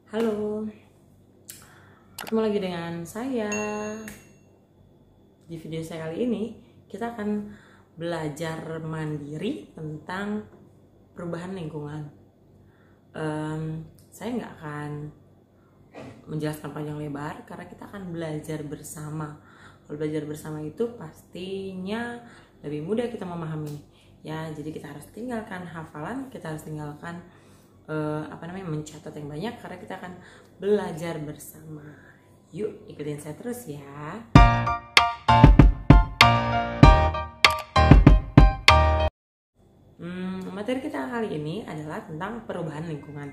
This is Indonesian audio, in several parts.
Halo, ketemu lagi dengan saya. Di video saya kali ini, kita akan belajar mandiri tentang perubahan lingkungan. Saya nggak akan menjelaskan panjang lebar karena kita akan belajar bersama. Kalau belajar bersama itu pastinya lebih mudah kita memahami. Ya, jadi kita harus tinggalkan hafalan, kita harus tinggalkan mencatat yang banyak karena kita akan belajar bersama. Yuk ikutin saya terus ya. Materi kita kali ini adalah tentang perubahan lingkungan.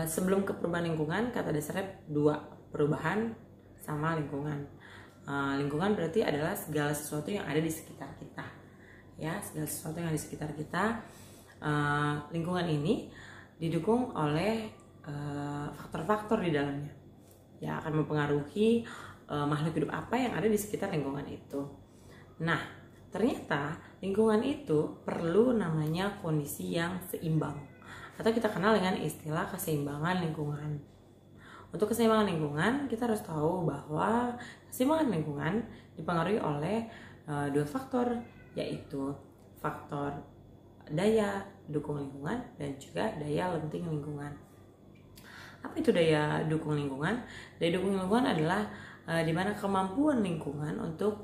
Sebelum ke perubahan lingkungan, kata dasarnya dua, perubahan sama lingkungan. Lingkungan berarti adalah segala sesuatu yang ada di sekitar kita. Ya, segala sesuatu yang ada di sekitar kita. Lingkungan ini didukung oleh faktor-faktor di dalamnya, ya akan mempengaruhi makhluk hidup apa yang ada di sekitar lingkungan itu. Nah, ternyata lingkungan itu perlu namanya kondisi yang seimbang, atau kita kenal dengan istilah keseimbangan lingkungan. Untuk keseimbangan lingkungan, kita harus tahu bahwa keseimbangan lingkungan dipengaruhi oleh dua faktor, yaitu faktor daya dukung lingkungan dan juga daya lenting lingkungan. Apa itu daya dukung lingkungan? Daya dukung lingkungan adalah di mana kemampuan lingkungan untuk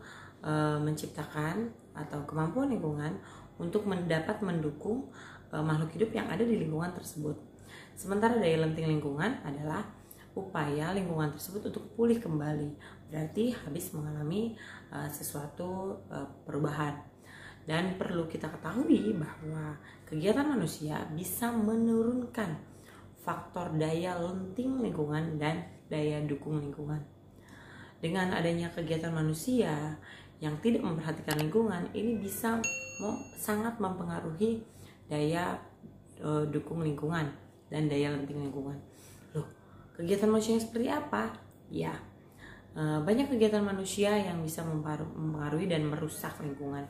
menciptakan atau kemampuan lingkungan untuk mendapat mendukung makhluk hidup yang ada di lingkungan tersebut. Sementara daya lenting lingkungan adalah upaya lingkungan tersebut untuk pulih kembali, berarti habis mengalami sesuatu perubahan. Dan perlu kita ketahui bahwa kegiatan manusia bisa menurunkan faktor daya lenting lingkungan dan daya dukung lingkungan. Dengan adanya kegiatan manusia yang tidak memperhatikan lingkungan, ini bisa sangat mempengaruhi daya dukung lingkungan dan daya lenting lingkungan. Loh, kegiatan manusia yang seperti apa? Ya, banyak kegiatan manusia yang bisa mempengaruhi dan merusak lingkungan,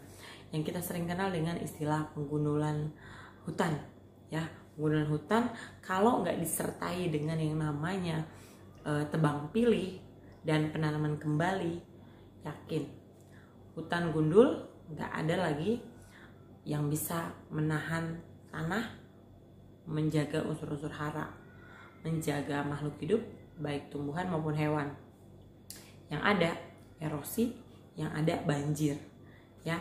yang kita sering kenal dengan istilah penggundulan hutan. Ya, penggundulan hutan kalau nggak disertai dengan yang namanya tebang pilih dan penanaman kembali, yakin hutan gundul nggak ada lagi yang bisa menahan tanah, menjaga unsur-unsur hara, menjaga makhluk hidup baik tumbuhan maupun hewan. Yang ada erosi, yang ada banjir. Ya,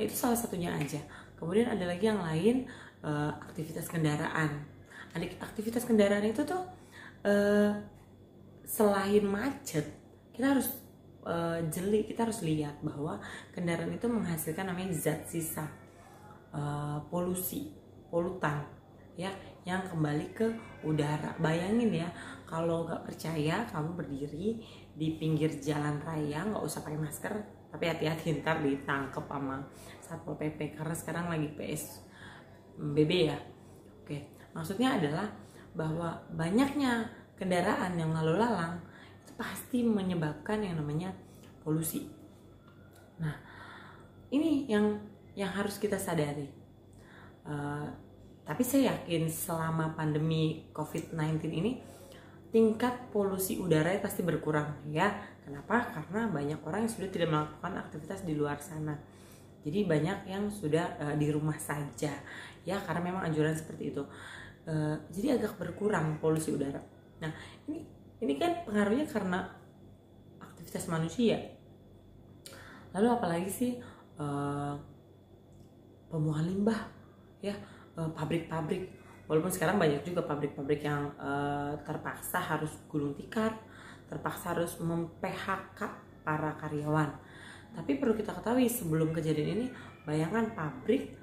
itu salah satunya aja. Kemudian ada lagi yang lain, aktivitas kendaraan. Aktivitas kendaraan itu tuh selain macet, kita harus jeli, kita harus lihat bahwa kendaraan itu menghasilkan namanya zat sisa, polutan, ya, yang kembali ke udara. Bayangin ya, kalau nggak percaya, kamu berdiri di pinggir jalan raya, nggak usah pakai masker, tapi hati-hati ntar ditangkep sama Satpol PP karena sekarang lagi PSBB ya. Oke, maksudnya adalah bahwa banyaknya kendaraan yang lalu lalang itu pasti menyebabkan yang namanya polusi. Nah, ini yang harus kita sadari. Tapi saya yakin selama pandemi COVID-19 ini tingkat polusi udara pasti berkurang, ya. Kenapa? Karena banyak orang yang sudah tidak melakukan aktivitas di luar sana. Jadi banyak yang sudah di rumah saja, ya, karena memang anjuran seperti itu. Jadi agak berkurang polusi udara. Nah, ini kan pengaruhnya karena aktivitas manusia. Lalu apalagi sih pembuangan limbah, ya, pabrik-pabrik. Walaupun sekarang banyak juga pabrik-pabrik yang terpaksa harus gulung tikar, terpaksa harus mem-PHK para karyawan. Tapi perlu kita ketahui, sebelum kejadian ini, bayangkan pabrik,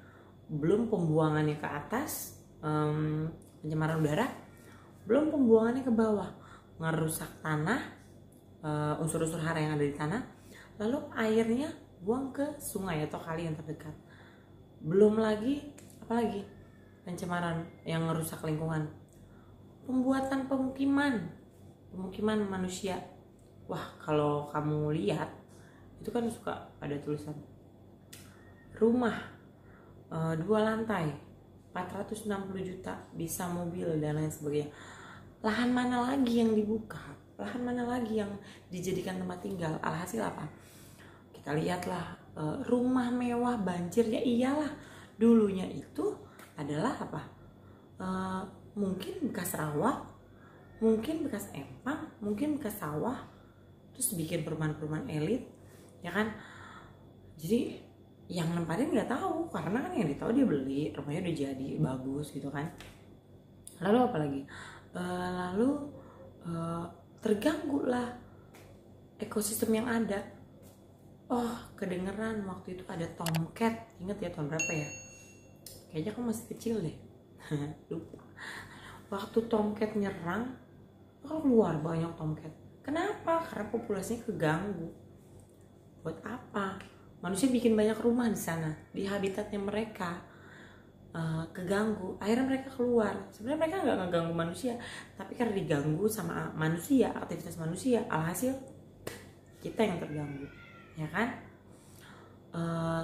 belum pembuangannya ke atas, pencemaran udara, belum pembuangannya ke bawah, ngerusak tanah, unsur-unsur hara yang ada di tanah, lalu airnya buang ke sungai atau kali yang terdekat. Belum lagi, apalagi pencemaran yang merusak lingkungan, pembuatan pemukiman manusia. Wah, kalau kamu lihat itu kan suka ada tulisan rumah 2 lantai 460 juta, bisa mobil dan lain sebagainya. lahan mana lagi yang dibuka, lahan mana lagi yang dijadikan tempat tinggal. Alhasil apa? Kita lihatlah rumah mewah banjir, ya iyalah, dulunya itu adalah apa? Mungkin bekas rawa, mungkin bekas empang, mungkin bekas sawah, terus bikin perumahan-perumahan elit, ya kan? Jadi yang nempatin nggak tahu, karena kan yang ditahu dia beli rumahnya udah jadi bagus gitu kan. Lalu apa lagi? Terganggu lah ekosistem yang ada. Oh, kedengeran waktu itu ada tomcat. Ingat ya tahun berapa ya? Kayaknya aku masih kecil deh. Lupa. Waktu tomcat nyerang, keluar banyak tomcat. Kenapa? Karena populasinya keganggu. Buat apa? Manusia bikin banyak rumah di sana, di habitatnya mereka. Keganggu, akhirnya mereka keluar. Sebenarnya mereka nggak ngeganggu manusia, tapi karena diganggu sama manusia, aktivitas manusia, alhasil kita yang terganggu, ya kan?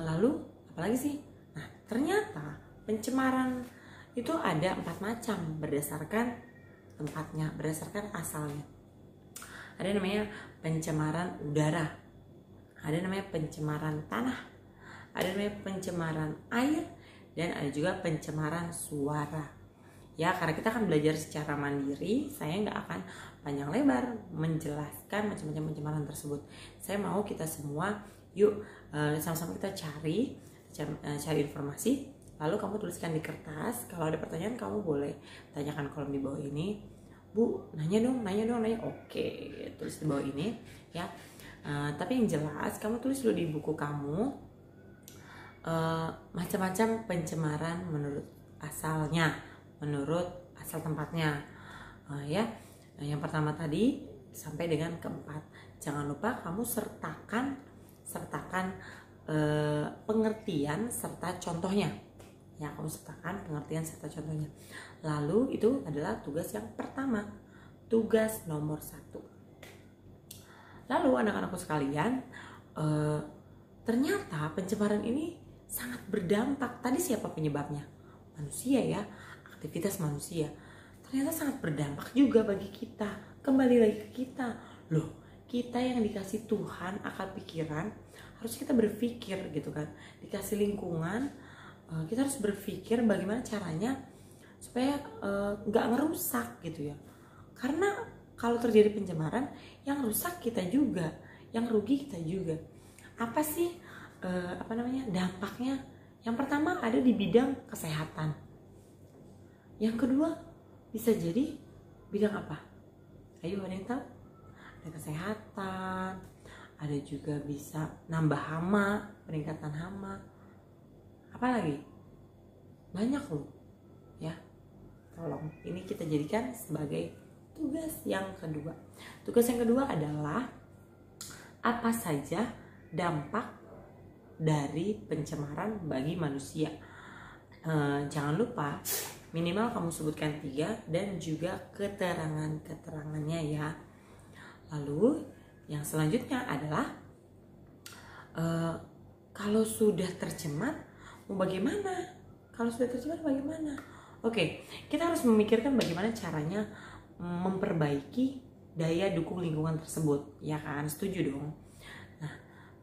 Lalu apalagi sih? Nah, ternyata pencemaran itu ada 4 macam berdasarkan tempatnya, berdasarkan asalnya. Ada namanya pencemaran udara, ada namanya pencemaran tanah, ada namanya pencemaran air, dan ada juga pencemaran suara. Ya, karena kita akan belajar secara mandiri, saya nggak akan panjang lebar menjelaskan macam-macam pencemaran tersebut. Saya mau kita semua, yuk sama-sama kita cari informasi, lalu kamu tuliskan di kertas. Kalau ada pertanyaan kamu boleh tanyakan kolom di bawah ini. Bu, nanya dong. Oke, tulis di bawah ini ya. Tapi yang jelas kamu tulis dulu di buku kamu macam-macam pencemaran menurut asalnya, menurut asal tempatnya, ya. Yang pertama tadi sampai dengan keempat. Jangan lupa kamu sertakan pengertian serta contohnya. Ya, kamu sertakan pengertian serta contohnya. Lalu itu adalah tugas yang pertama, tugas nomor 1. Lalu anak-anakku sekalian, ternyata pencemaran ini sangat berdampak. Tadi siapa penyebabnya? Manusia ya, aktivitas manusia. Ternyata sangat berdampak juga bagi kita. Kembali lagi ke kita. Loh, kita yang dikasih Tuhan akal pikiran, harus kita berpikir gitu kan. Dikasih lingkungan, kita harus berpikir bagaimana caranya supaya nggak ngerusak gitu ya. Karena kalau terjadi pencemaran, yang rusak kita juga, yang rugi kita juga. Apa sih dampaknya? Yang pertama ada di bidang kesehatan. Yang kedua bisa jadi bidang apa? Ayo, ada yang tahu? Ada kesehatan, ada juga bisa nambah hama, peningkatan hama. Apa lagi? Banyak loh ya. Tolong, ini kita jadikan sebagai tugas yang kedua. Tugas yang kedua adalah apa saja dampak dari pencemaran bagi manusia. Jangan lupa minimal kamu sebutkan 3 dan juga keterangannya ya. Lalu yang selanjutnya adalah kalau sudah tercemar mau bagaimana? Oke, kita harus memikirkan bagaimana caranya memperbaiki daya dukung lingkungan tersebut, ya kan? Setuju dong. Nah,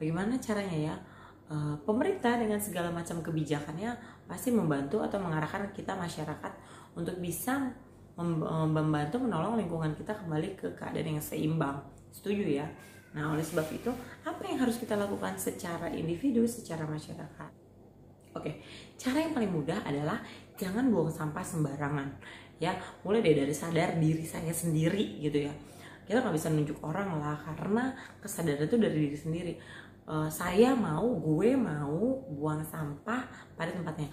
bagaimana caranya ya? Pemerintah dengan segala macam kebijakannya pasti membantu atau mengarahkan kita masyarakat untuk bisa membantu menolong lingkungan kita kembali ke keadaan yang seimbang. Setuju ya? Nah, oleh sebab itu, apa yang harus kita lakukan secara individu, secara masyarakat? Oke, cara yang paling mudah adalah jangan buang sampah sembarangan. Ya, mulai dari sadar diri saya sendiri gitu ya. Kita nggak bisa nunjuk orang lah, karena kesadaran itu dari diri sendiri. Gue mau buang sampah pada tempatnya.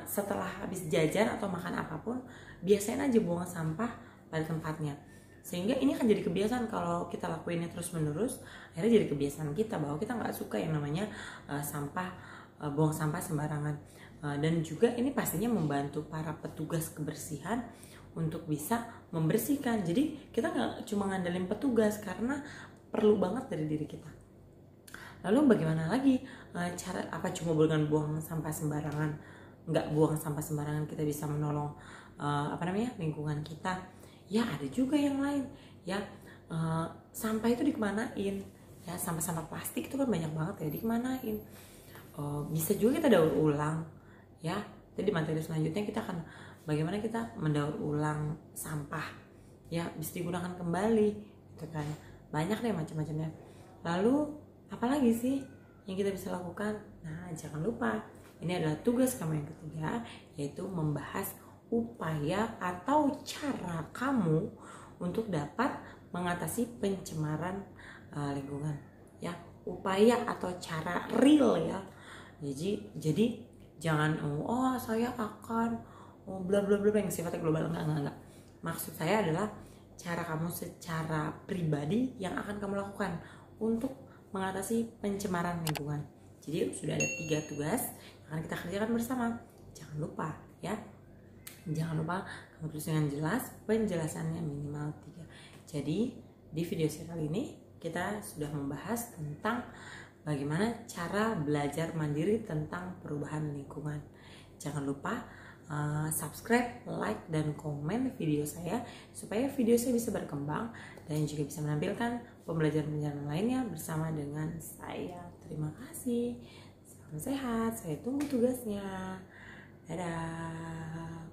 Setelah habis jajan atau makan apapun, biasain aja buang sampah pada tempatnya. Sehingga ini akan jadi kebiasaan. Kalau kita lakuinnya terus menerus, akhirnya jadi kebiasaan kita bahwa kita nggak suka yang namanya buang sampah sembarangan. Dan juga ini pastinya membantu para petugas kebersihan untuk bisa membersihkan. Jadi kita nggak cuma ngandelin petugas, karena perlu banget dari diri kita. Lalu bagaimana lagi cara? Apa cuma dengan buang sampah sembarangan? Nggak buang sampah sembarangan kita bisa menolong lingkungan kita. Ya ada juga yang lain ya, sampah itu dikemanain ya, sampah-sampah plastik itu kan banyak banget ya, dikemanain. Bisa juga kita daur ulang ya. Jadi materi selanjutnya kita akan bagaimana kita mendaur ulang sampah ya, bisa digunakan kembali gitu kan. Banyak deh macam-macamnya. Lalu apalagi sih yang kita bisa lakukan? Nah, jangan lupa ini adalah tugas kamu yang ketiga, yaitu membahas upaya atau cara kamu untuk dapat mengatasi pencemaran lingkungan ya. Upaya atau cara real ya. Jadi jangan saya akan bla bla bla yang sifatnya global, enggak. Maksud saya adalah cara kamu secara pribadi yang akan kamu lakukan untuk mengatasi pencemaran lingkungan. Jadi sudah ada 3 tugas yang akan kita kerjakan bersama. Jangan lupa ya. Jangan lupa kamu tulis dengan jelas, penjelasannya minimal 3. Jadi di video saya kali ini kita sudah membahas tentang bagaimana cara belajar mandiri tentang perubahan lingkungan. Jangan lupa subscribe, like, dan komen video saya supaya video saya bisa berkembang dan juga bisa menampilkan pembelajaran-pembelajaran lainnya bersama dengan saya. Terima kasih. Salam sehat. Saya tunggu tugasnya. Dadah.